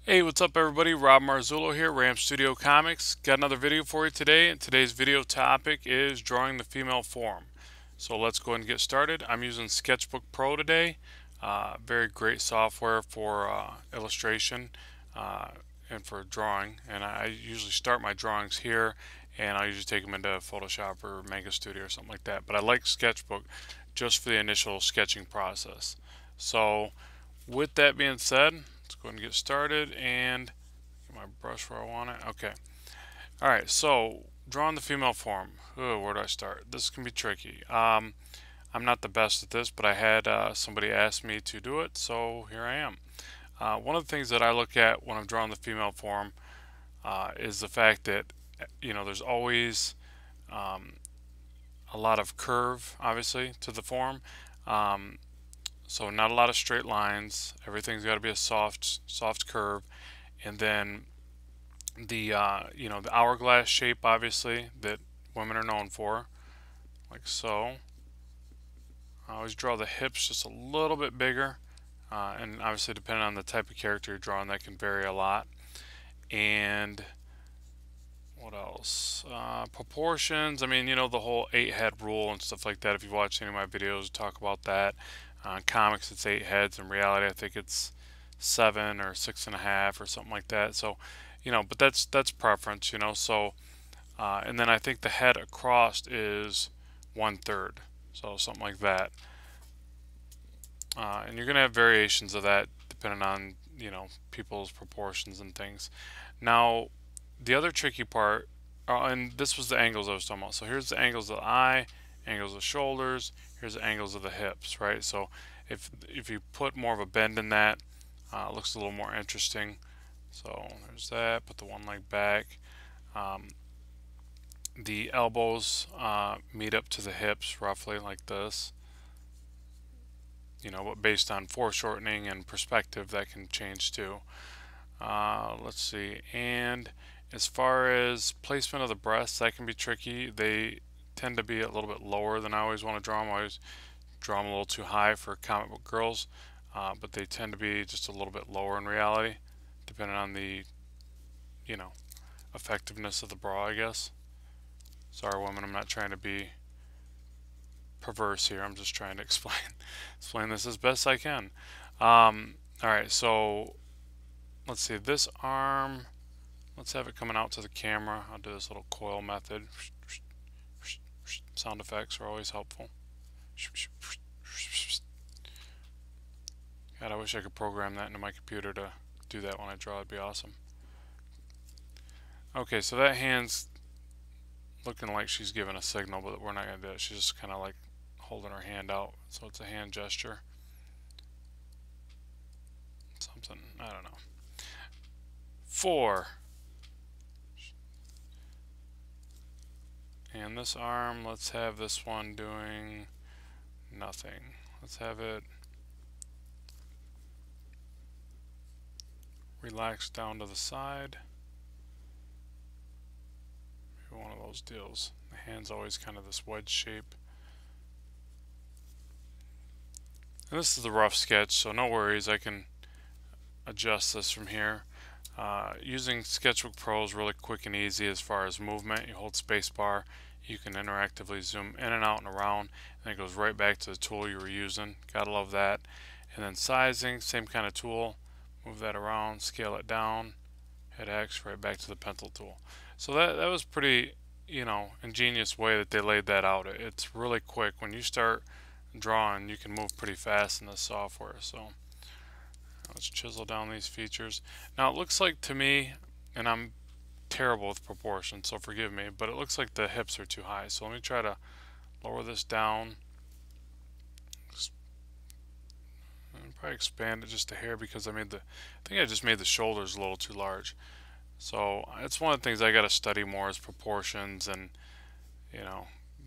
Hey, what's up everybody? Rob Marzullo here, Ram Studio Comics. Got another video for you today, and today's video topic is drawing the female form. So let's go ahead and get started. I'm using Sketchbook Pro today. Very great software for illustration uh, and for drawing. And I usually start my drawings here, and I usually take them into Photoshop or Mega Studio or something like that. But I like Sketchbook just for the initial sketching process. So with that being said, let's go ahead and get started and get my brush where I want it. Okay. Alright, so drawing the female form. Ooh, where do I start? This can be tricky. I'm not the best at this, but I had somebody ask me to do it, so here I am. One of the things that I look at when I'm drawing the female form is the fact that, there's always um, a lot of curve, obviously, to the form. Um, So not a lot of straight lines. Everything's got to be a soft curve, and then the hourglass shape, obviously, that women are known for, like so. I always draw the hips just a little bit bigger, and obviously depending on the type of character you're drawing, that can vary a lot. And what else? Proportions. I mean, the whole 8 head rule and stuff like that. If you've watched any of my videos, talk about that. Comics, it's 8 heads. In reality, I think it's 7 or 6.5 or something like that. So, but that's preference. So, and then I think the head across is 1/3. So something like that. And you're gonna have variations of that depending on people's proportions and things. Now, the other tricky part, and this was the angles I was talking about. So here's the angles of the eye, angles of the shoulders. Here's the angles of the hips, right? So if you put more of a bend in that, it looks a little more interesting. So there's that. Put the one leg back. Um, the elbows meet up to the hips roughly like this. But based on foreshortening and perspective, that can change too. Let's see. And as far as placement of the breasts, that can be tricky. They tend to be a little bit lower than I always want to draw them. I always draw them a little too high for comic book girls, but they tend to be just a little bit lower in reality, depending on the, you know, effectiveness of the bra, I guess. Sorry, women, I'm not trying to be perverse here. I'm just trying to explain this as best I can. All right, so let's see this arm. Let's have it coming out to the camera. I'll do this little coil method. Sound effects are always helpful. God, I wish I could program that into my computer to do that when I draw. It'd be awesome. Okay, so that hand's looking like she's giving a signal, but we're not going to do it. She's just kind of like holding her hand out. So it's a hand gesture. Something, I don't know. 4. And this arm, let's have this one doing nothing. Let's have it relax down to the side. Maybe one of those deals. The hand's always kind of this wedge shape. And this is the rough sketch, so no worries. I can adjust this from here. Using Sketchbook Pro is really quick and easy as far as movement. You hold spacebar, you can interactively zoom in and out and around, and it goes right back to the tool you were using. Gotta love that. And then sizing, same kind of tool. Move that around, scale it down, hit X, right back to the pencil tool. So that was pretty, ingenious way that they laid that out. It's really quick. When you start drawing, you can move pretty fast in this software. So let's chisel down these features. Now it looks like to me, and I'm terrible with proportions, so forgive me, but it looks like the hips are too high. So let me try to lower this down. Probably expand it just a hair because I think I just made the shoulders a little too large. So it's one of the things I got to study more is proportions and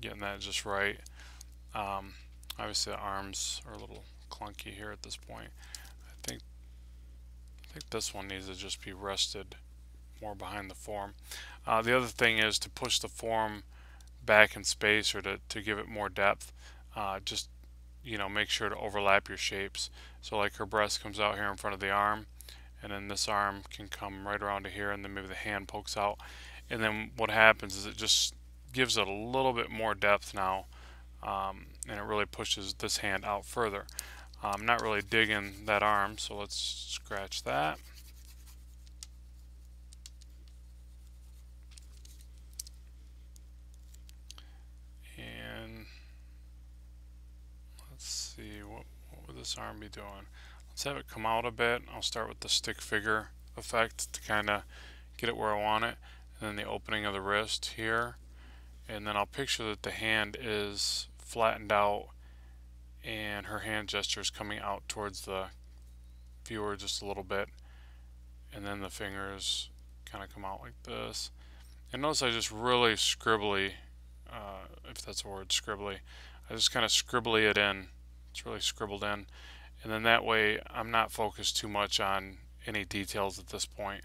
getting that just right. Obviously the arms are a little clunky here at this point. I think this one needs to just be rested more behind the form. The other thing is to push the form back in space or to give it more depth. Just make sure to overlap your shapes. So like her breast comes out here in front of the arm, and then this arm can come right around to here, and then maybe the hand pokes out, and then what happens is it just gives it a little bit more depth now, and it really pushes this hand out further. I'm not really digging that arm, so let's scratch that. And let's see, what would this arm be doing? Let's have it come out a bit. I'll start with the stick figure effect to kind of get it where I want it, and then the opening of the wrist here, and then I'll picture that the hand is flattened out and her hand gesture is coming out towards the viewer just a little bit, and then the fingers kind of come out like this. And notice I just really scribbly, if that's a word, scribbly, I just kind of scribbly it in. It's really scribbled in, and then that way I'm not focused too much on any details at this point.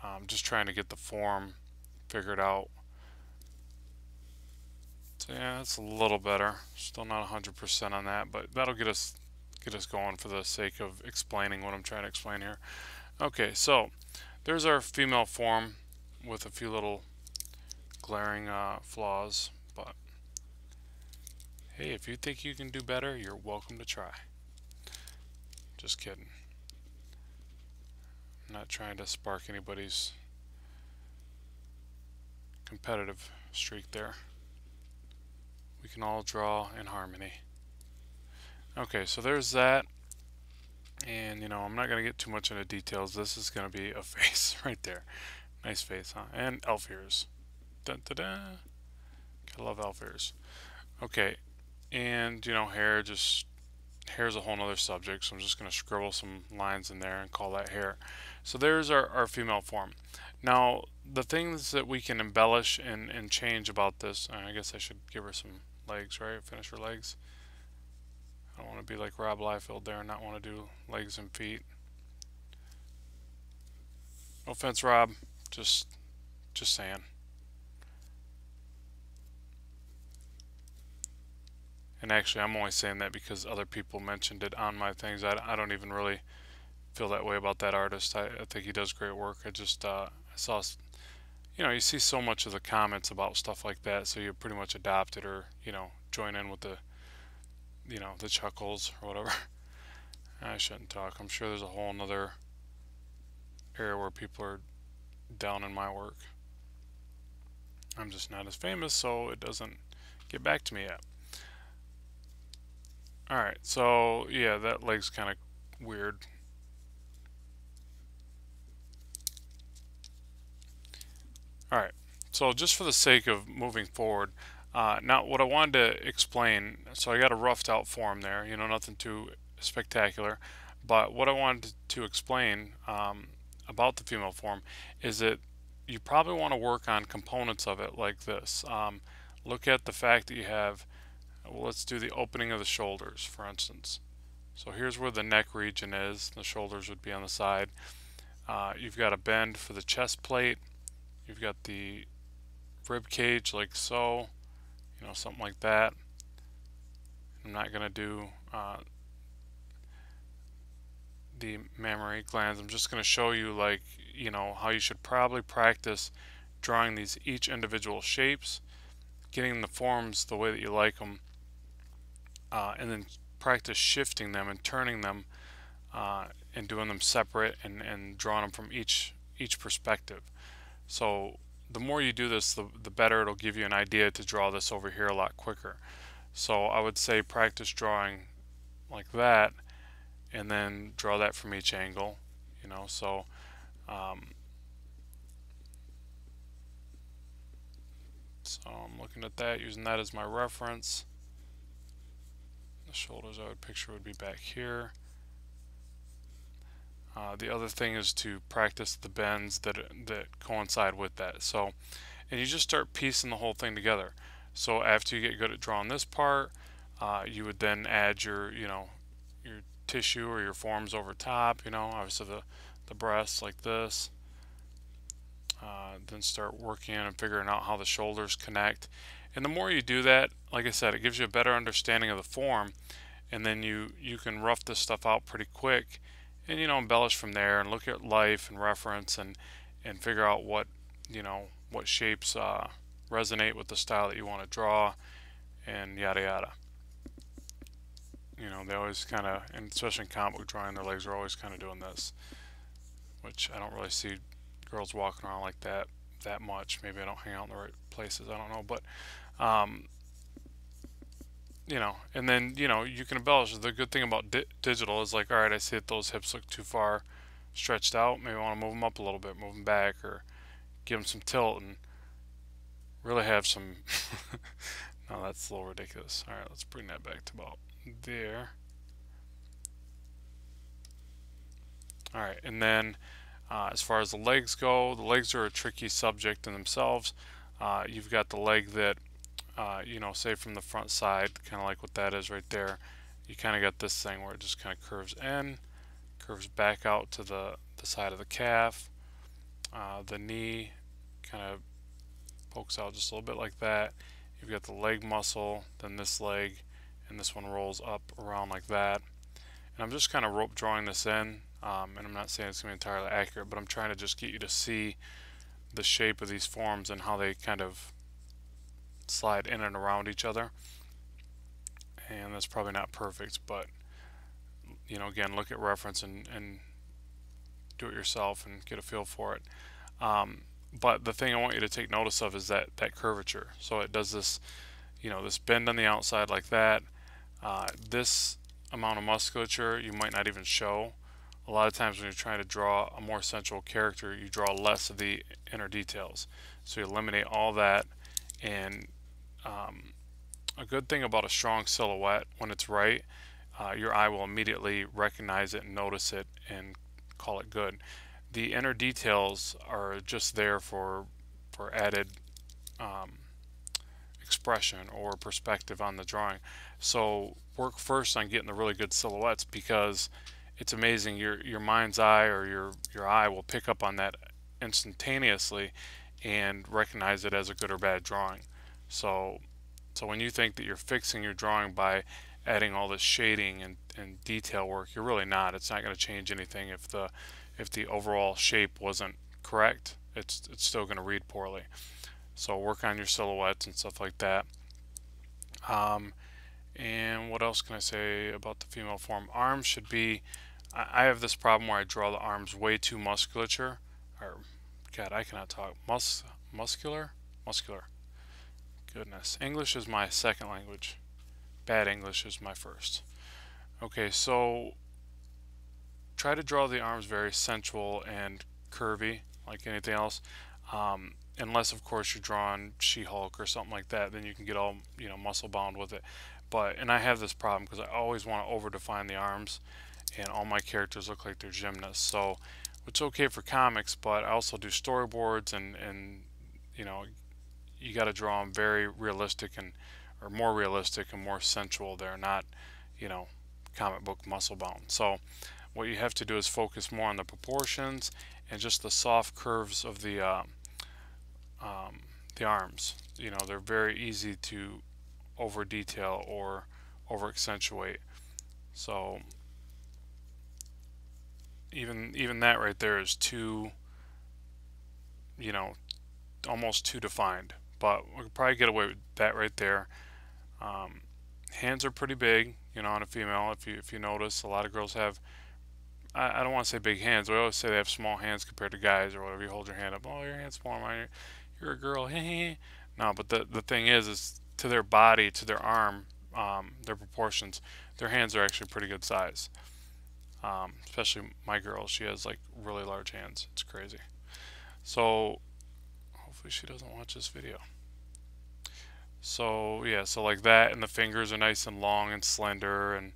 I'm just trying to get the form figured out. So yeah, that's a little better. Still not 100% on that, but that'll get us going for the sake of explaining what I'm trying to explain here. Okay, so there's our female form with a few little glaring flaws, but hey, if you think you can do better, you're welcome to try. Just kidding. I'm not trying to spark anybody's competitive streak there. We can all draw in harmony. Okay, so there's that. And, you know, I'm not going to get too much into details. This is going to be a face right there. Nice face, huh? And elf ears. Dun, dun, dun. Gotta love elf ears. Okay, and, you know, hair's a whole nother subject, so I'm just going to scribble some lines in there and call that hair. So there's our female form. Now, the things that we can embellish and change about this, I guess I should give her some legs, right? Finish her legs. I don't want to be like Rob Liefeld there and not want to do legs and feet. No offense, Rob. Just saying. And actually, I'm only saying that because other people mentioned it on my things. I don't even really feel that way about that artist. I think he does great work. I just I saw, you know, you see so much of the comments about stuff like that, so you pretty much adopt it or, you know, join in with the, you know, the chuckles or whatever. I shouldn't talk. I'm sure there's a whole nother area where people are down in my work. I'm just not as famous, so it doesn't get back to me yet. Alright, so yeah, that leg's kind of weird. Alright, so just for the sake of moving forward, now what I wanted to explain, so I got a roughed out form there, you know, nothing too spectacular, but what I wanted to explain about the female form is that you probably want to work on components of it like this. Look at the fact that you have, well, let's do the opening of the shoulders, for instance. So here's where the neck region is. The shoulders would be on the side. You've got a bend for the chest plate. You've got the rib cage like so, you know, something like that. I'm not going to do the mammary glands. I'm just going to show you, like, you know, how you should probably practice drawing these each individual shapes, getting the forms the way that you like them, and then practice shifting them and turning them and doing them separate and drawing them from each perspective. So the more you do this, the better it'll give you an idea to draw this over here a lot quicker. So I would say practice drawing like that and then draw that from each angle, you know. So so I'm looking at that, using that as my reference. The shoulders I would picture would be back here. The other thing is to practice the bends that coincide with that. So, and you just start piecing the whole thing together. So after you get good at drawing this part, you would then add your, you know, your tissue or your forms over top. You know, obviously the breasts like this. Then start working and figuring out how the shoulders connect. And the more you do that, like I said, it gives you a better understanding of the form, and then you can rough this stuff out pretty quick and embellish from there and look at life and reference and figure out what what shapes resonate with the style that you want to draw, and yada yada. They always kind of, and especially in comic book drawing, their legs are always kind of doing this, which I don't really see girls walking around like that much. Maybe I don't hang out in the right places, I don't know. But um, and then you can embellish. The good thing about digital is, like, all right, I see that those hips look too far stretched out. Maybe I want to move them up a little bit, move them back, or give them some tilt, and really have some no, that's a little ridiculous. All right, let's bring that back to about there. All right, and then as far as the legs go, the legs are a tricky subject in themselves. You've got the leg that say from the front side, kind of like what that is right there. You kind of got this thing where it just kind of curves in, curves back out to the side of the calf. The knee kind of pokes out just a little bit like that. You've got the leg muscle, then this leg, and this one rolls up around like that. And I'm just kind of rope drawing this in, and I'm not saying it's going to be entirely accurate, but I'm trying to just get you to see the shape of these forms and how they kind of slide in and around each other. And that's probably not perfect, but again, look at reference and do it yourself and get a feel for it. But the thing I want you to take notice of is that curvature. So it does this, this bend on the outside like that. This amount of musculature you might not even show. A lot of times when you're trying to draw a more sensual character, you draw less of the inner details. So you eliminate all that. And a good thing about a strong silhouette, when it's right, your eye will immediately recognize it and notice it and call it good. The inner details are just there for added expression or perspective on the drawing. So work first on getting the really good silhouettes, because it's amazing, your mind's eye or your eye will pick up on that instantaneously and recognize it as a good or bad drawing. So when you think that you're fixing your drawing by adding all this shading and detail work, you're really not. It's not going to change anything if the overall shape wasn't correct. It's still going to read poorly. So work on your silhouettes and stuff like that. And what else can I say about the female form? Arms should be, I have this problem where I draw the arms way too musculature, or God, I cannot talk. Muscular. Goodness, English is my second language. Bad English is my first. Okay, so try to draw the arms very sensual and curvy, like anything else. Unless, of course, you're drawing She-Hulk or something like that, then you can get all muscle bound with it. And I have this problem because I always want to over define the arms, and all my characters look like they're gymnasts. So it's okay for comics, but I also do storyboards, and you got to draw them very realistic or more realistic and more sensual. They're not comic book muscle bound. So what you have to do is focus more on the proportions and just the soft curves of the arms. They're very easy to over detail or over accentuate. So even that right there is too, almost too defined. But we could probably get away with that right there. Hands are pretty big, on a female. If you notice, a lot of girls have, I don't want to say big hands. We always say they have small hands compared to guys or whatever. You hold your hand up, oh, your hand's smaller than mine. You're a girl. No, but the thing is to their body, to their arm, their proportions, their hands are actually pretty good size. Especially my girl, she has like really large hands. It's crazy. So hopefully she doesn't watch this video. So yeah, so like that, and the fingers are nice and long and slender, and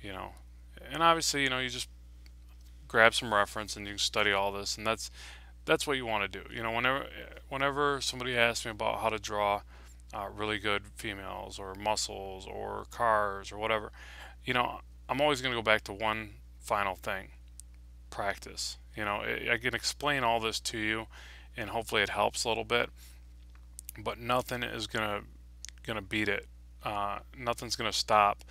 and obviously you just grab some reference and you can study all this, and that's what you want to do. Whenever somebody asks me about how to draw really good females or muscles or cars or whatever, I'm always going to go back to one final thing: practice. I can explain all this to you, and hopefully it helps a little bit, but nothing is gonna beat it. Nothing's gonna stop.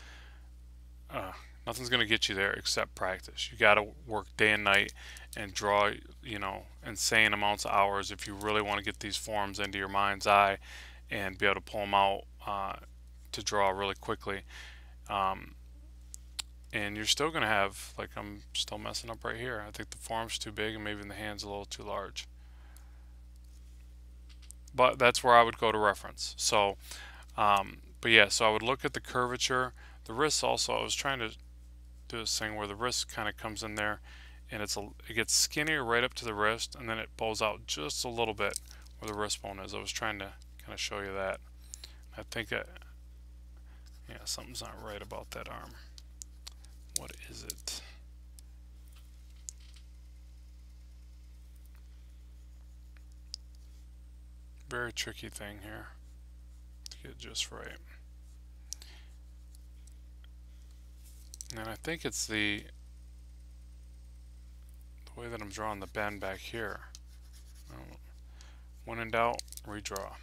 Nothing's going to get you there except practice. You got to work day and night and draw, insane amounts of hours if you really want to get these forms into your mind's eye and be able to pull them out to draw really quickly. And you're still going to have, like, I'm still messing up right here. I think the form's too big and maybe the hand's a little too large. But that's where I would go to reference. So, but yeah, so I would look at the curvature. The wrists also, I was trying to do this thing where the wrist kind of comes in there and it gets skinnier right up to the wrist, and then it bows out just a little bit where the wrist bone is. I was trying to kind of show you that. I think yeah, something's not right about that arm. What is it? Very tricky thing here to get just right. And I think it's the way that I'm drawing the bend back here. When in doubt, redraw.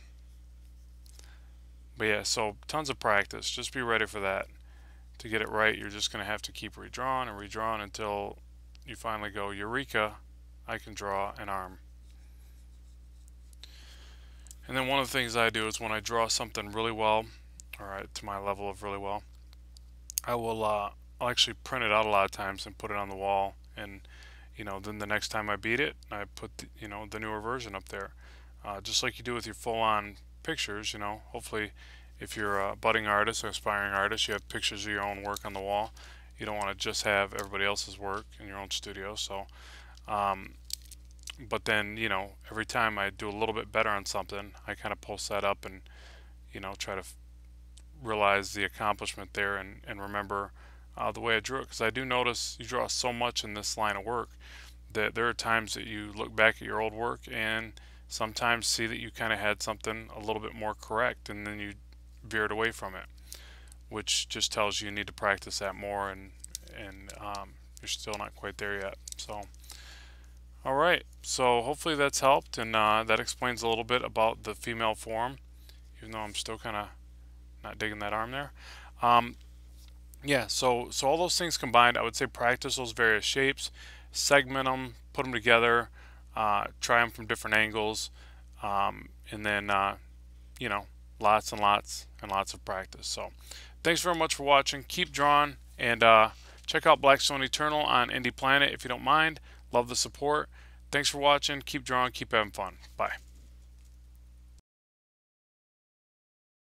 But yeah, so tons of practice. Just be ready for that. To get it right, you're just going to have to keep redrawing and redrawing until you finally go, Eureka, I can draw an arm. And then one of the things I do is when I draw something really well, or to my level of really well, I will I'll actually print it out a lot of times and put it on the wall, and then the next time I beat it, I put the newer version up there, just like you do with your full-on pictures. Hopefully if you're a budding artist or aspiring artist, you have pictures of your own work on the wall. You don't want to just have everybody else's work in your own studio. So but then every time I do a little bit better on something, I kind of post that up and try to realize the accomplishment there and remember the way I drew it, because I do notice you draw so much in this line of work that there are times that you look back at your old work and sometimes see that you kind of had something a little bit more correct, and then you veered away from it, which just tells you need to practice that more, and you're still not quite there yet. So alright, so hopefully that's helped, and that explains a little bit about the female form, even though I'm still kind of not digging that arm there. Yeah, so all those things combined, I would say practice those various shapes, segment them, put them together, try them from different angles, and then lots and lots and lots of practice. So thanks very much for watching. Keep drawing, and check out Blackstone Eternal on Indie Planet if you don't mind. Love the support. Thanks for watching. Keep drawing, keep having fun. Bye.